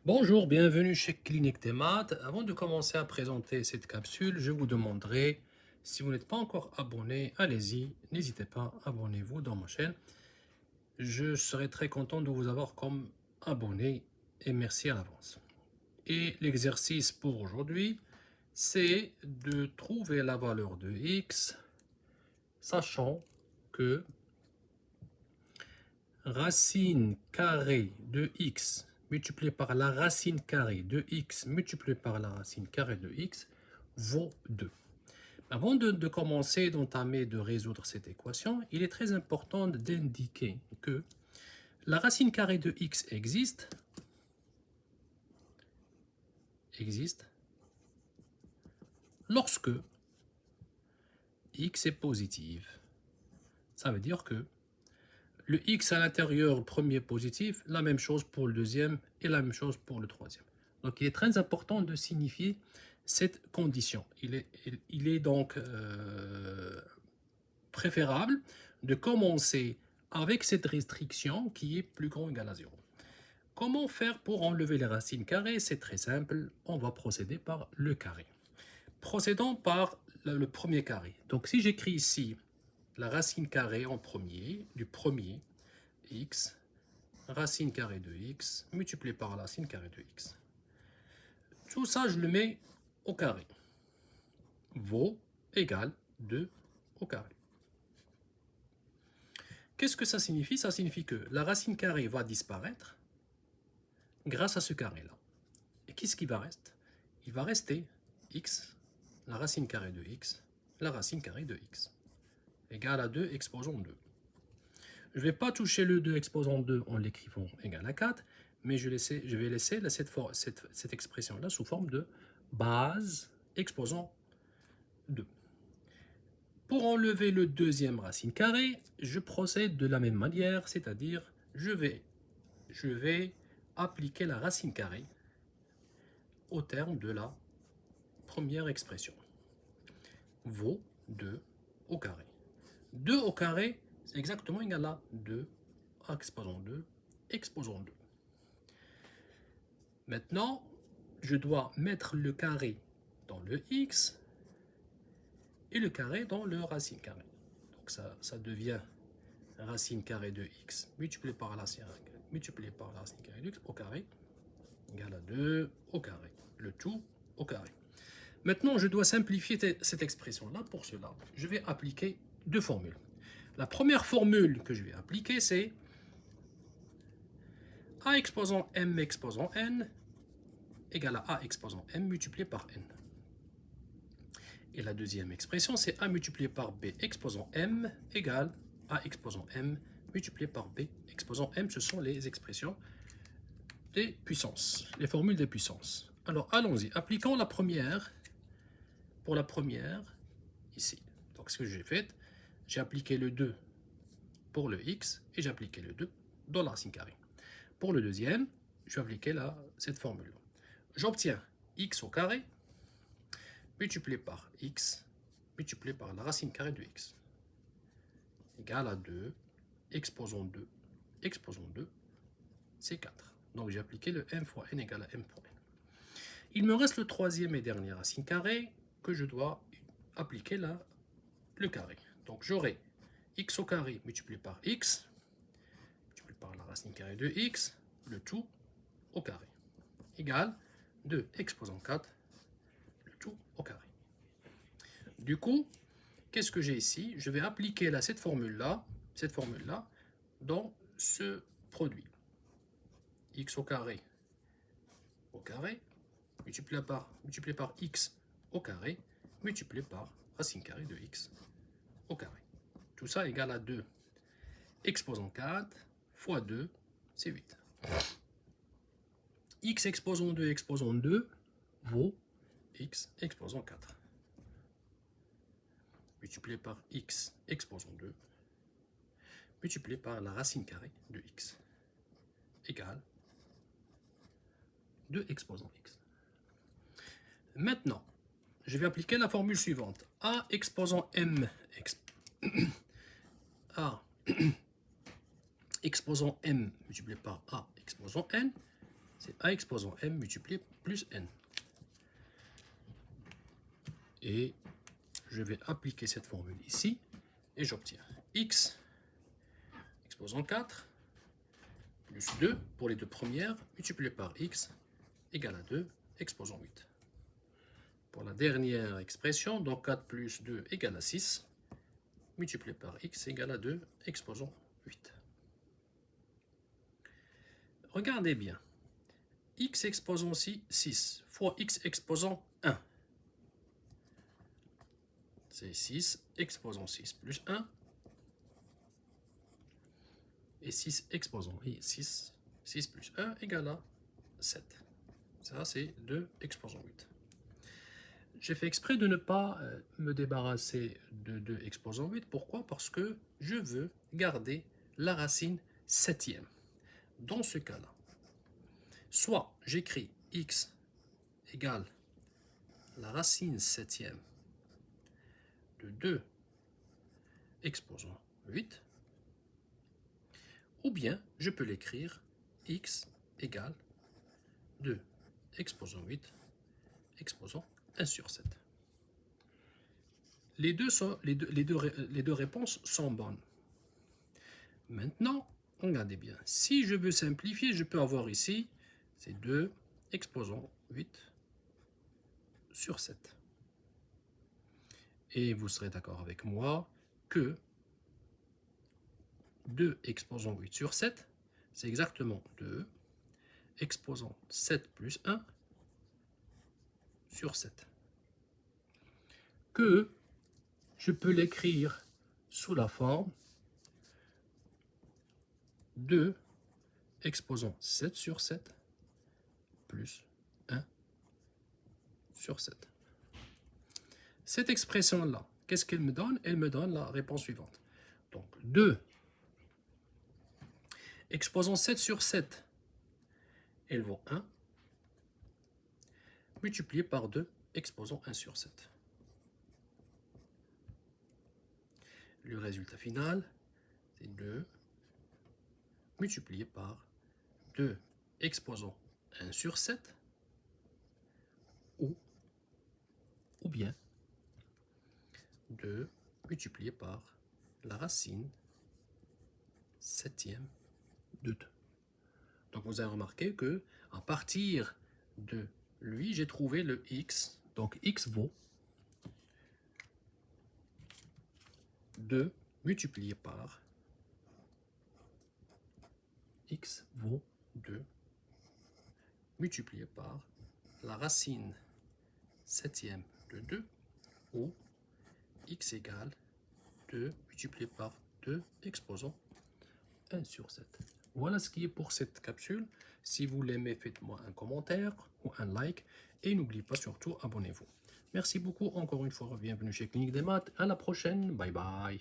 Bonjour, bienvenue chez Clinique des Maths. Avant de commencer à présenter cette capsule, je vous demanderai, si vous n'êtes pas encore abonné, allez-y, n'hésitez pas, abonnez-vous dans ma chaîne. Je serai très content de vous avoir comme abonné et merci à l'avance. Et l'exercice pour aujourd'hui, c'est de trouver la valeur de x, sachant que racine carrée de x multiplié par la racine carrée de x multiplié par la racine carrée de x vaut 2. Avant de commencer, d'entamer, de résoudre cette équation, il est très important d'indiquer que la racine carrée de x existe lorsque x est positive. Ça veut dire que le x à l'intérieur premier positif, la même chose pour le deuxième et la même chose pour le troisième. Donc il est très important de signifier cette condition. Il est donc préférable de commencer avec cette restriction qui est plus grand ou égal à 0. Comment faire pour enlever les racines carrées? C'est très simple, on va procéder par le carré. Procédons par le premier carré. Donc si j'écris ici la racine carrée en premier, du premier x, racine carrée de x, multiplié par la racine carrée de x. Tout ça, je le mets au carré. Vaut égal 2 au carré. Qu'est-ce que ça signifie? Ça signifie que la racine carrée va disparaître grâce à ce carré-là. Et qu'est-ce qui va rester? Il va rester x, la racine carrée de x, la racine carrée de x, égale à 2 exposant 2. Je ne vais pas toucher le 2 exposant 2 en l'écrivant égal à 4, mais je vais laisser cette expression-là sous forme de base exposant 2. Pour enlever le deuxième racine carrée, je procède de la même manière, c'est-à-dire je vais appliquer la racine carrée au terme de la première expression. Vaut 2 au carré. 2 au carré, c'est exactement égal à 2 exposant 2 exposant 2. Maintenant, je dois mettre le carré dans le x et le carré dans le racine carrée. Donc ça devient racine carrée de x multiplié par la racine carrée de x au carré égale à 2 au carré. Le tout au carré. Maintenant, je dois simplifier cette expression-là. Pour cela, je vais appliquer deux formules. La première formule que je vais appliquer, c'est a exposant m exposant n égale à a exposant m multiplié par n. Et la deuxième expression, c'est a multiplié par b exposant m égale a exposant m multiplié par b exposant m. Ce sont les expressions des puissances, les formules des puissances. Alors, allons-y. Appliquons la première. Pour la première, ici. Donc, ce que j'ai fait, j'ai appliqué le 2 pour le x et j'ai appliqué le 2 dans la racine carrée. Pour le deuxième, je vais appliquer cette formule. J'obtiens x au carré multiplié par x multiplié par la racine carrée de x égale à 2 exposant 2 c'est 4. Donc j'ai appliqué le m fois n égale à m fois n. Il me reste le troisième et dernier racine carrée que je dois appliquer le carré. Donc j'aurai x au carré multiplié par x multiplié par la racine carrée de x, le tout au carré, égale 2 exposant 4, le tout au carré. Du coup, qu'est-ce que j'ai ici? Je vais appliquer cette formule-là dans ce produit. X au carré multiplié par x au carré multiplié par racine carrée de x au carré. Tout ça égale à 2 exposant 4 fois 2, c'est 8. X exposant 2 vaut x exposant 4. Multiplié par x exposant 2 multiplié par la racine carrée de x égale 2 exposant x. Maintenant, je vais appliquer la formule suivante. A exposant m A exposant m multiplié par a exposant n, c'est a exposant m multiplié plus n. Et je vais appliquer cette formule ici, et j'obtiens x exposant 4 plus 2 pour les deux premières, multiplié par x égale à 2 exposant 8. Pour la dernière expression, donc 4 plus 2 égale à 6, multiplié par x égale à 2 exposant 8. Regardez bien. X exposant 6 fois x exposant 1. C'est 6 exposant 6 plus 1. Et 6 exposant 6 plus 1 égale à 7. Ça, c'est 2 exposant 8. J'ai fait exprès de ne pas me débarrasser de 2 exposant 8. Pourquoi? Parce que je veux garder la racine septième. Dans ce cas-là, soit j'écris x égale la racine septième de 2 exposant 8, ou bien je peux l'écrire x égale 2 exposant 8 exposant 1 sur 7. Les deux réponses sont bonnes. Maintenant, regardez bien. Si je veux simplifier, je peux avoir ici, c'est 2 exposant 8 sur 7. Et vous serez d'accord avec moi que 2 exposant 8 sur 7, c'est exactement 2 exposant 7 plus 1 sur 7. Que je peux l'écrire sous la forme 2 exposant 7 sur 7 plus 1 sur 7. Cette expression-là, qu'est-ce qu'elle me donne? Elle me donne la réponse suivante. Donc 2 exposant 7 sur 7, elle vaut 1, multiplié par 2 exposant 1 sur 7. Le résultat final, c'est 2 multiplié par 2 exposant 1 sur 7, ou bien 2 multiplié par la racine septième de 2. Donc vous avez remarqué que à partir de lui, j'ai trouvé le x. Donc x vaut 2 multiplié par x vaut 2 multiplié par la racine septième de 2, ou x égale 2 multiplié par 2 exposant 1 sur 7. Voilà ce qui est pour cette capsule. Si vous l'aimez, faites-moi un commentaire ou un like. Et n'oubliez pas surtout, abonnez-vous. Merci beaucoup encore une fois. Bienvenue chez Clinique des Maths. À la prochaine. Bye bye.